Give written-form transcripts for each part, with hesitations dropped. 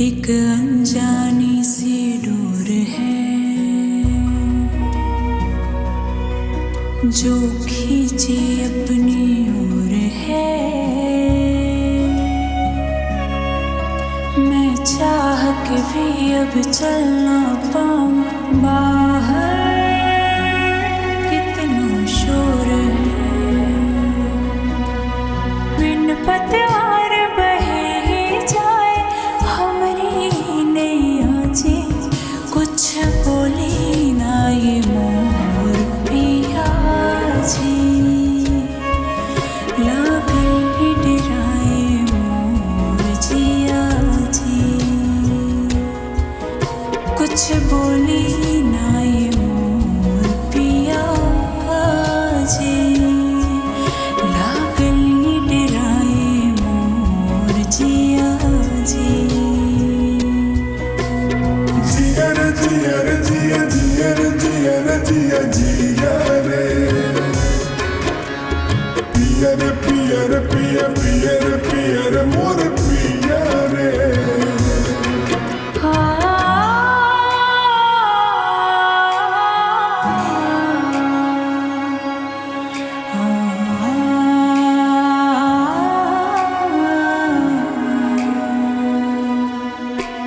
एक अनजानी सी डोर है जो खींचे अपनी ओर है। मैं चाह के भी अब चल ना पाऊं बाहर, कितना शोर है। बिन पतवार बहे ही जाए हमारी नैया जी, कुछ बोली ना ये मोर पिया जी। लागल डराए मोर जिया जी, कुछ बोली ना ये मोर पिया जी। लागल डराए मोर जिया जी। जिया रे जिया जिया रे जिया रे जिया जिया रे पिया रे पिया रे पिया पिया रे पिया रे मोर पिया रे।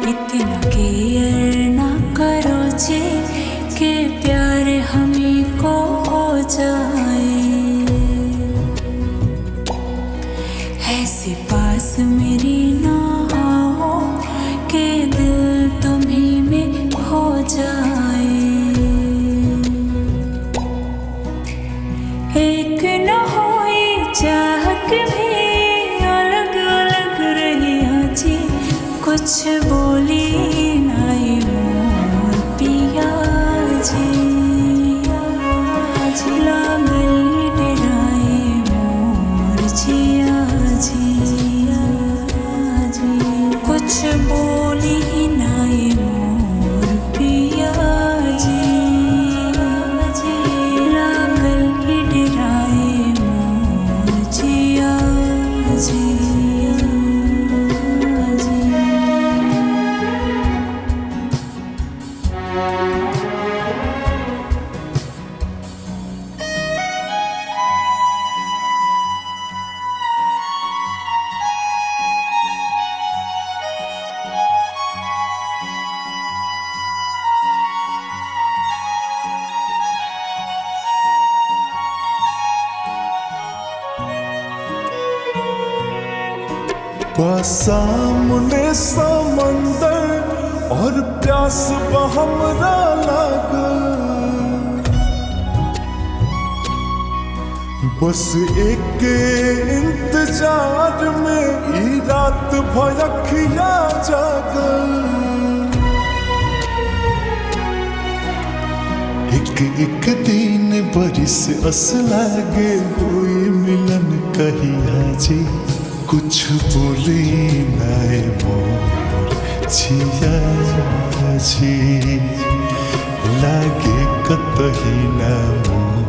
इतना केयर ना करो जी कि प्यार हमें को हो जाए। ऐसे पास मेरी ना आओ कि दिल तुम्हीं में हो जाए। एक न होई चाहत भी अलग अलग रही जी, कुछ बोली ना ये मोर पिया जी। लागल डराए मोर जिया जी, कुछ बोली ना ये मोर पिया जी। लागल डराए मोर जिया जी। सामने समंदर और प्यास हमरा लागल, बस एक इंतजार में ई रात भयखिया जागल। एक दिन बरिस अस लागे हुई मिलन कहिया जी, कुछ बोली नाए मोर जिया जी। लागे कतही ना मोर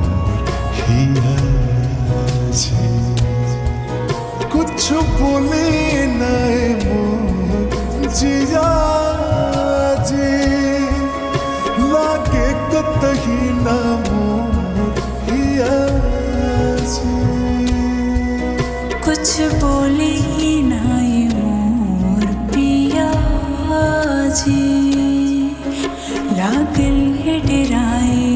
हिया जी, कुछ बोली नाए मोर जिया जी। लागे कतही ना मोर हिया जी, कुछ बोली ना ये मोर पिया जी। लागल डराए